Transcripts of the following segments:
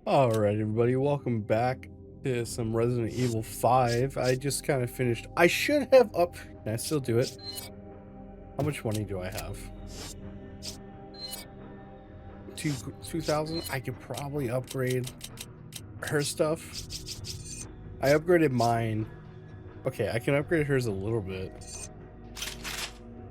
Alright, everybody, welcome back to some Resident Evil 5. I just kind of finished. I should have up. Can I still do it? How much money do I have? 2,000? I could probably upgrade her stuff. I upgraded mine. Okay, I can upgrade hers a little bit.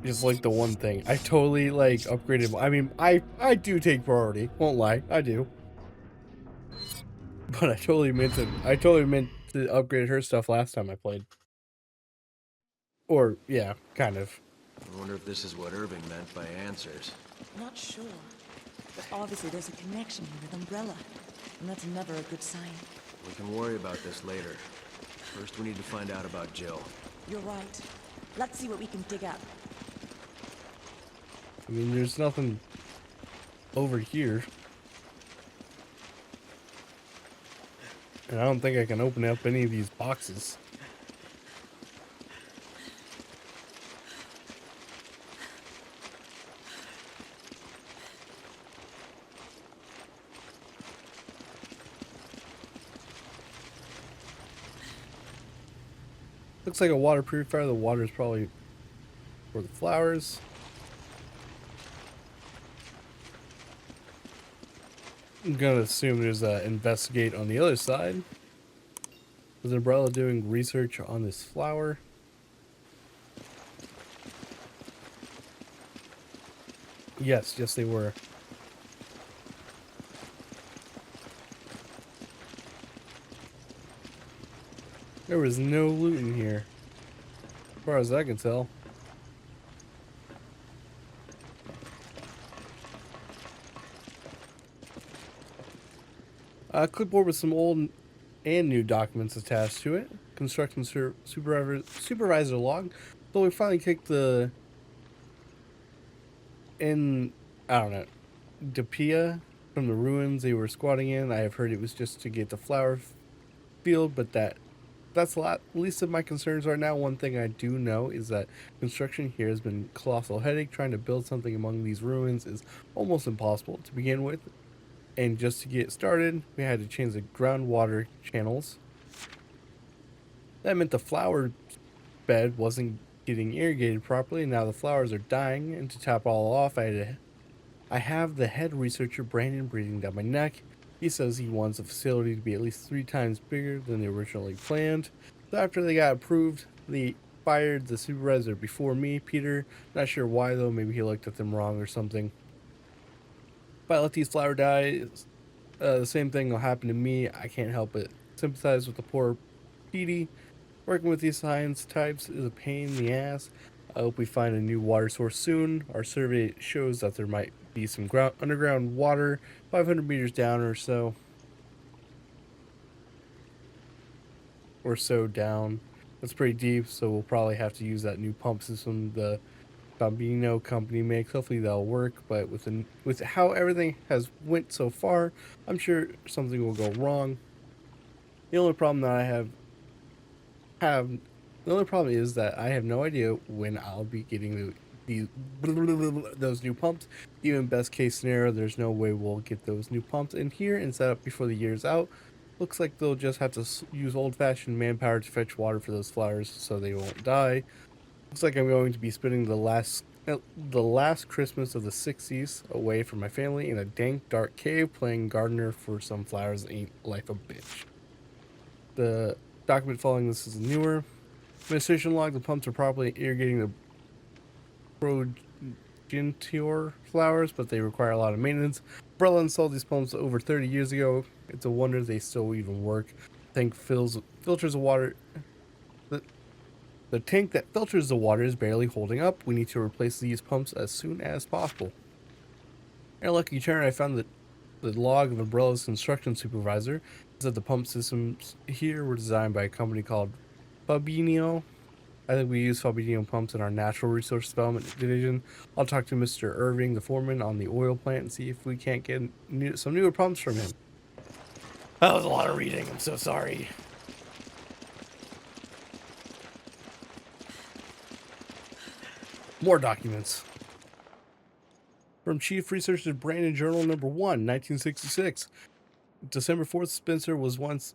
Just like the one thing. I totally like upgraded. I mean, I do take priority. Won't lie, I do. But I totally meant to upgrade her stuff last time I played. Or yeah, kind of. I wonder if this is what Irving meant by answers. Not sure. But obviously there's a connection here with Umbrella. And that's never a good sign. We can worry about this later. First, we need to find out about Jill. You're right. Let's see what we can dig up. I mean, there's nothing over here. And I don't think I can open up any of these boxes. Looks like a water purifier. The water is probably for the flowers. I'm gonna assume there's a investigate on the other side. Is Umbrella doing research on this flower? Yes, they were. There was no loot in here, as far as I can tell. A clipboard with some old and new documents attached to it. Construction supervisor log. So we finally kicked the in. I don't know, Depia from the ruins they were squatting in. I have heard it was just to get the flower field, but that's a lot. Least of my concerns right now. One thing I do know is that construction here has been a colossal headache. Trying to build something among these ruins is almost impossible to begin with. And just to get started, we had to change the groundwater channels. That meant the flower bed wasn't getting irrigated properly. Now the flowers are dying, and to top all off, I have the head researcher Brandon breathing down my neck. He says he wants the facility to be at least 3 times bigger than they originally planned. So after they got approved, they fired the supervisor before me, Peter. Not sure why though, maybe he looked at them wrong or something. If I let these flowers die, the same thing will happen to me. I can't help but sympathize with the poor Petey. Working with these science types is a pain in the ass. I hope we find a new water source soon. Our survey shows that there might be some underground water 500 meters down or so. Down. That's pretty deep, so we'll probably have to use that new pump system the Bambino company makes. Hopefully that'll work, but with how everything has went so far, I'm sure something will go wrong. The only problem that I have the only problem is that I have no idea when I'll be getting those new pumps. Even best case scenario, there's no way we'll get those new pumps in here and set up before the year's out. Looks like they'll just have to use old-fashioned manpower to fetch water for those flowers so they won't die. Looks like I'm going to be spending the last Christmas of the 60s away from my family in a dank, dark cave playing gardener for some flowers that ain't like a bitch. The document following this is newer. Administration log: the pumps are properly irrigating the progenitor flowers, but they require a lot of maintenance. Umbrella installed these pumps over 30 years ago. It's a wonder they still even work. The tank filters the water. The tank that filters the water is barely holding up. We need to replace these pumps as soon as possible. In a lucky turn, I found the log of Umbrella's construction supervisor. It said the pump systems here were designed by a company called Fabinho. I think we use Fabinho pumps in our natural resource development division. I'll talk to Mr. Irving, the foreman on the oil plant, and see if we can't get some newer pumps from him. That was a lot of reading. I'm so sorry. More documents. From Chief Researcher Brandon, Journal number 1, 1966. December 4th, Spencer was once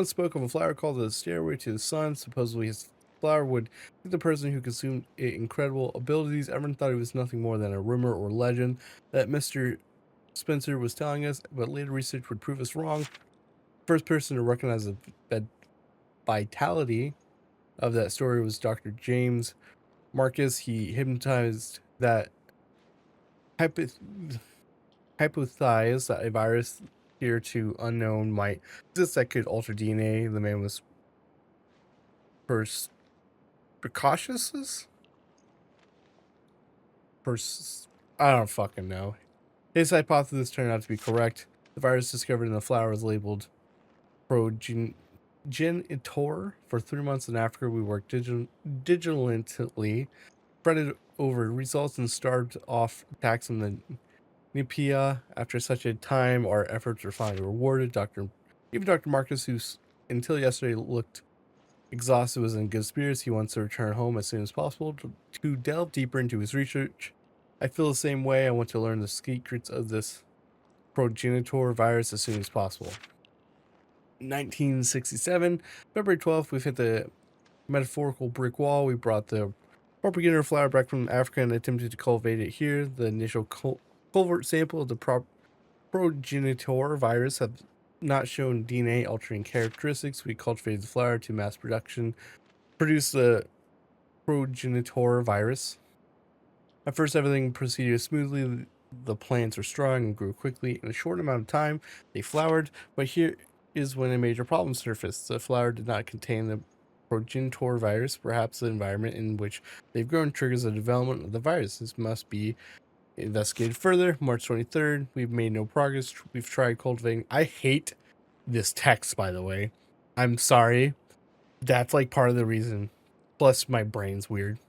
spoke of a flower called the Stairway to the Sun. Supposedly his flower would give the person who consumed it incredible abilities. Everyone thought it was nothing more than a rumor or legend that Mr. Spencer was telling us, but later research would prove us wrong. First person to recognize the vitality of that story was Dr. James Marcus. He hypnotized that hypothesized that a virus here to unknown might exist that could alter DNA. The man was precautious. I don't fucking know. His hypothesis turned out to be correct. The virus discovered in the flower was labeled progenitor. For 3 months in Africa, we worked diligently, spread over results, and starved off attacks on the Nipia. After such a time, our efforts were finally rewarded. Even Dr. Marcus, who until yesterday looked exhausted, was in good spirits. He wants to return home as soon as possible to delve deeper into his research. I feel the same way. I want to learn the secrets of this progenitor virus as soon as possible. 1967, February 12th, we've hit the metaphorical brick wall. We brought the propagator flower back from Africa and attempted to cultivate it here. The initial culvert sample of the progenitor virus have not shown DNA altering characteristics. We cultivated the flower to mass produce the progenitor virus. At first, everything proceeded smoothly. The plants were strong and grew quickly. In a short amount of time, they flowered, but here is when a major problem surfaced. The flower did not contain the progenitor virus. Perhaps the environment in which they've grown triggers the development of the virus. This must be investigated further. March 23rd, we've made no progress. We've tried cultivating. I hate this text, by the way. I'm sorry. That's like part of the reason. Plus, my brain's weird.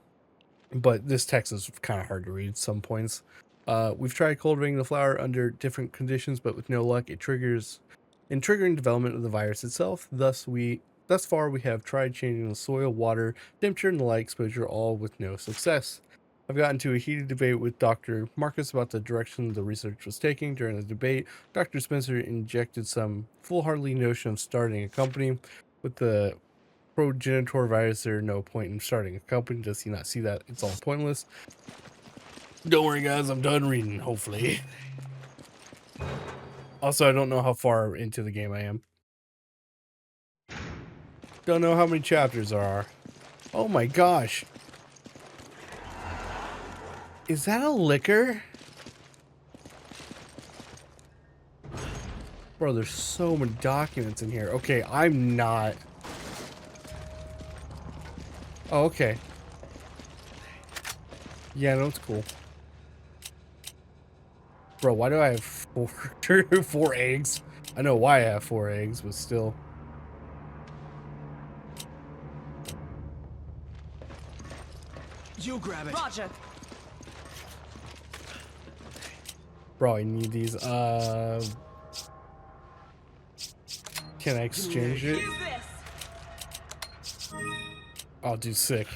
But this text is kind of hard to read at some points. We've tried cultivating the flower under different conditions, but with no luck. It triggers in triggering development of the virus itself. Thus far, we have tried changing the soil, water, temperature, and the light exposure, all with no success. I've gotten into a heated debate with Dr. Marcus about the direction the research was taking. During the debate, Dr. Spencer injected some foolhardy notion of starting a company. With the progenitor virus, there's no point in starting a company. Does he not see that it's all pointless? Don't worry, guys. I'm done reading, hopefully. Also, I don't know how far into the game I am. Don't know how many chapters there are. Oh my gosh. Is that a liquor? Bro, there's so many documents in here. Okay, I'm not... Oh, okay. Yeah, no, it's cool. Bro, why do I have four eggs? I know why I have 4 eggs, but still. You grab it. Roger. Bro, I need these. Can I exchange it? Use this. Oh, dude, sick.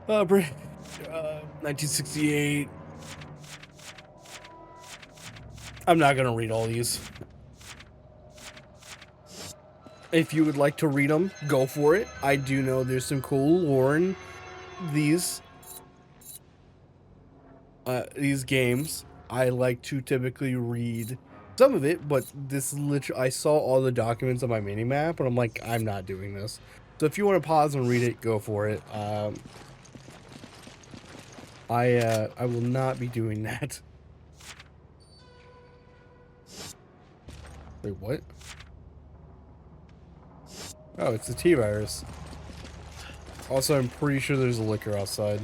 Bro, 1968. I'm not gonna read all these. If you would like to read them, go for it. I do know there's some cool lore in these games. I like to typically read some of it, but this literally, I saw all the documents on my mini map, and I'm like, I'm not doing this. So if you want to pause and read it, go for it. I will not be doing that. Wait, what? Oh, it's the T-virus. Also, I'm pretty sure there's a liquor outside.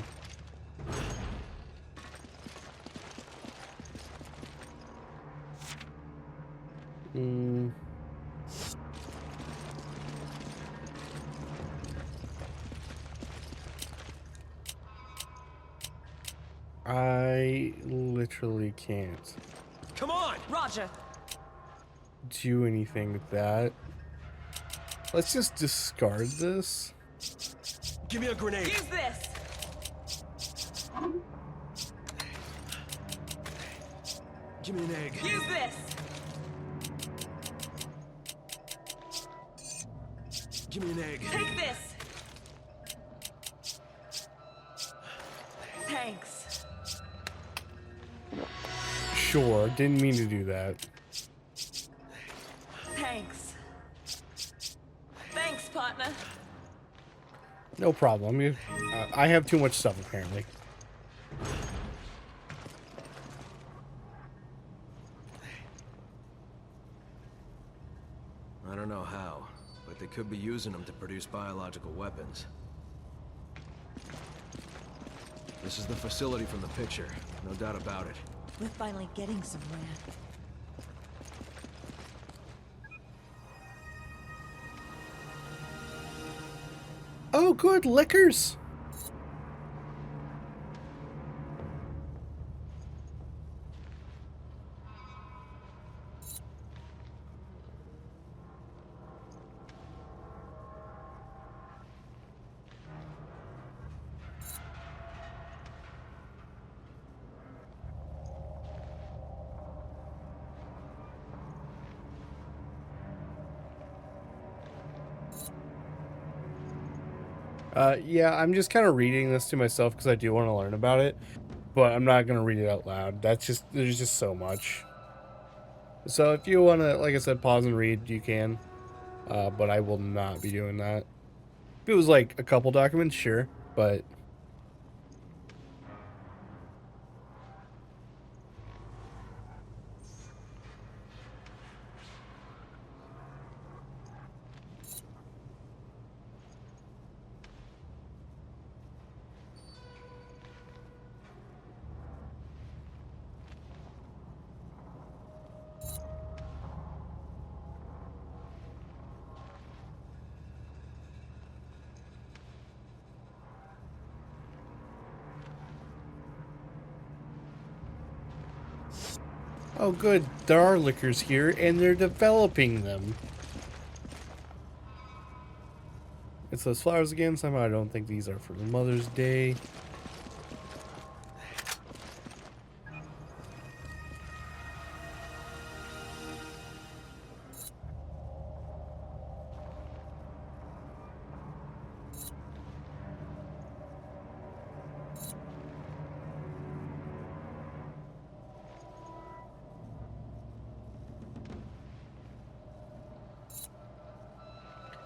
I literally can't Come on. Roger. do anything with that. Let's just discard this. Give me a grenade. Use this. Give me an egg. Use this! Give me an egg. Take this! Thanks. Sure, didn't mean to do that. Thanks. Thanks, partner. No problem. I have too much stuff, apparently. I don't know how, but they could be using them to produce biological weapons. This is the facility from the picture, no doubt about it. We're finally getting somewhere. Oh, good, liquors! Yeah, I'm just kind of reading this to myself because I do want to learn about it, but I'm not going to read it out loud. There's just so much. So if you want to, like I said, pause and read, you can, but I will not be doing that. If it was like a couple documents, sure, but... Oh, good. There are liquors here, and they're developing them. It's those flowers again. Somehow I don't think these are for Mother's Day.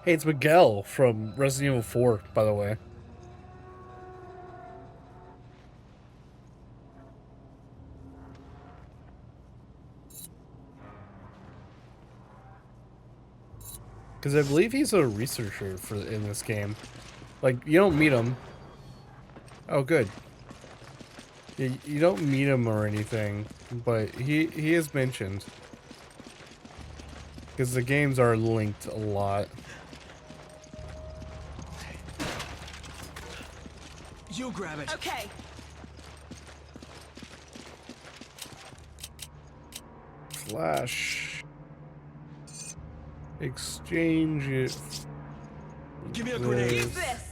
Hey, it's Miguel from Resident Evil 4, by the way. Because I believe he's a researcher in this game. Like, you don't meet him. Oh, good. You don't meet him or anything, but he is mentioned. Because the games are linked a lot. You grab it. Okay. Flash. Exchange it. Give me a grenade. Use this.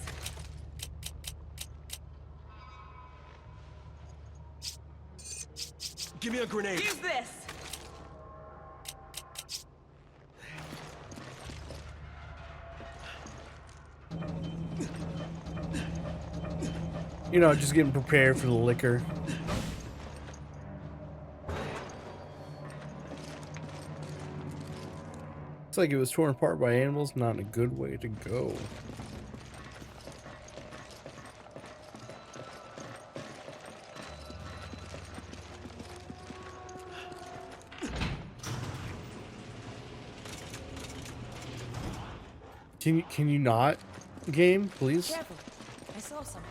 Give me a grenade. Use this. You know, just getting prepared for the liquor. It's like it was torn apart by animals, not a good way to go. Can you not, game, please? Careful. I saw something.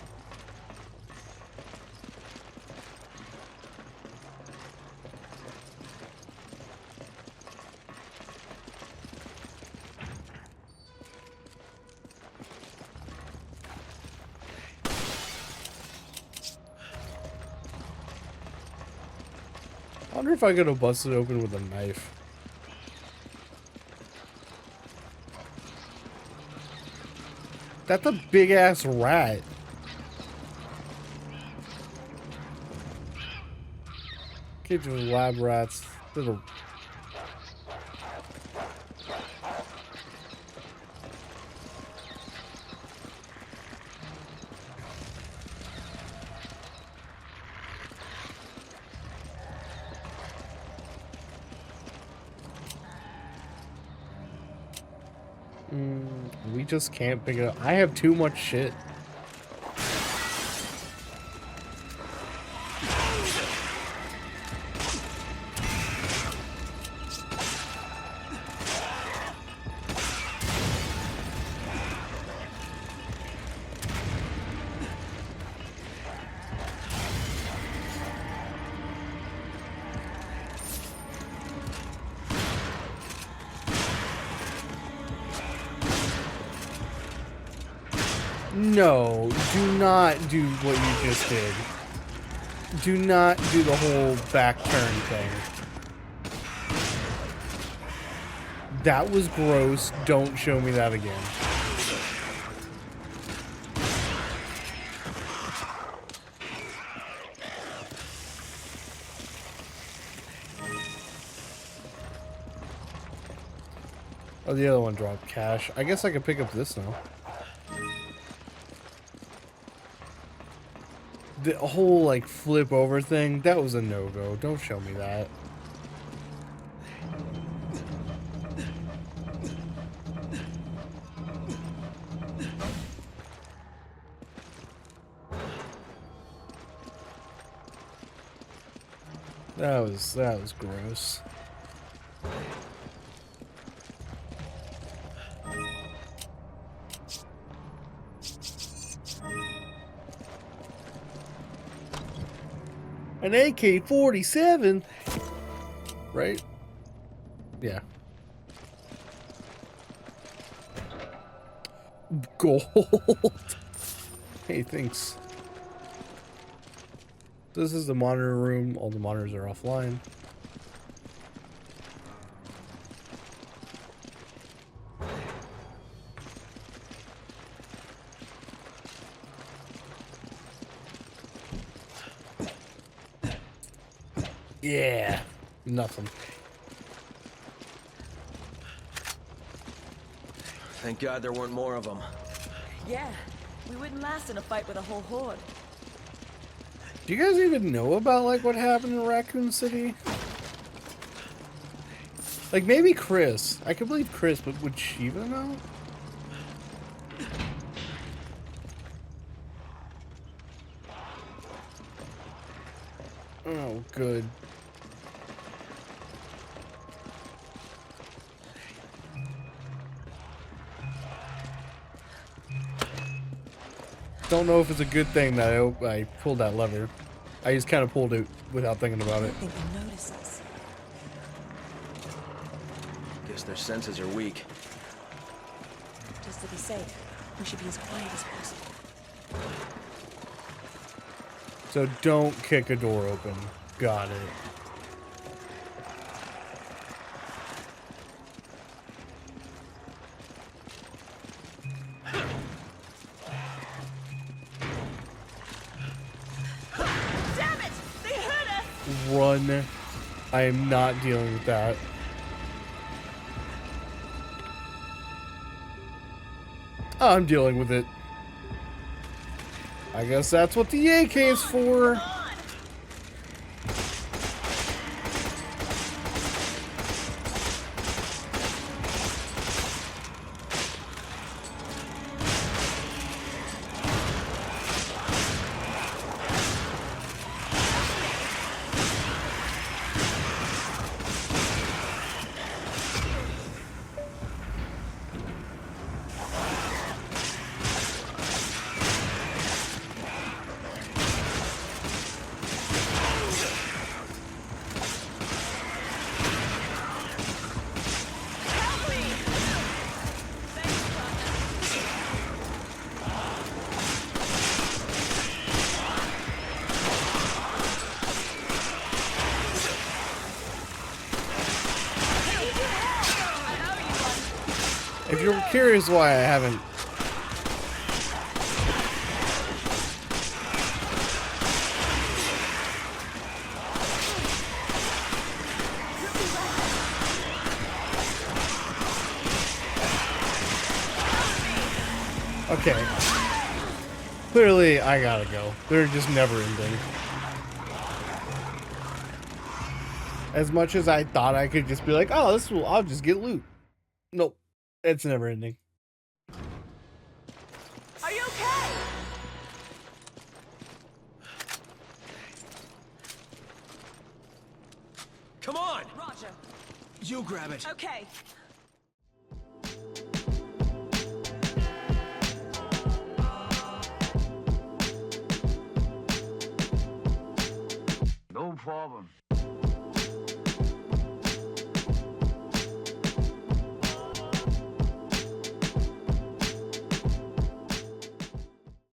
I wonder if I could have busted it open with a knife. That's a big ass rat. Cage with lab rats. Little. We just can't pick it up. I have too much shit. No, do not do what you just did. Do not do the whole back turn thing. That was gross. Don't show me that again. Oh, the other one dropped cash. I guess I could pick up this now. The whole, like, flip over thing, that was a no-go. Don't show me that. That was gross. An AK-47, right? Yeah. Gold. Hey, thanks. This is the monitor room. All the monitors are offline. Yeah, nothing. Thank God there weren't more of them. Yeah, we wouldn't last in a fight with a whole horde. Do you guys even know about, like, what happened in Raccoon City? Like, maybe Chris. I could believe Chris, but would Shiva know? Oh, good. Don't know if it's a good thing that I pulled that lever. I just kind of pulled it without thinking about it. I think they'll notice us. Guess their senses are weak. Just to be safe, we should be as quiet as possible. So don't kick a door open. Got it. Damn it! They hurt us! Run. I am not dealing with that. I'm dealing with it. I guess that's what the AK is for. If you're curious why I haven't... Okay. Clearly, I gotta go. They're just never ending. As much as I thought I could just be like, oh, this will, I'll just get loot. Nope. It's never ending. Are you okay? Come on! Roger. You grab it. Okay. No problem.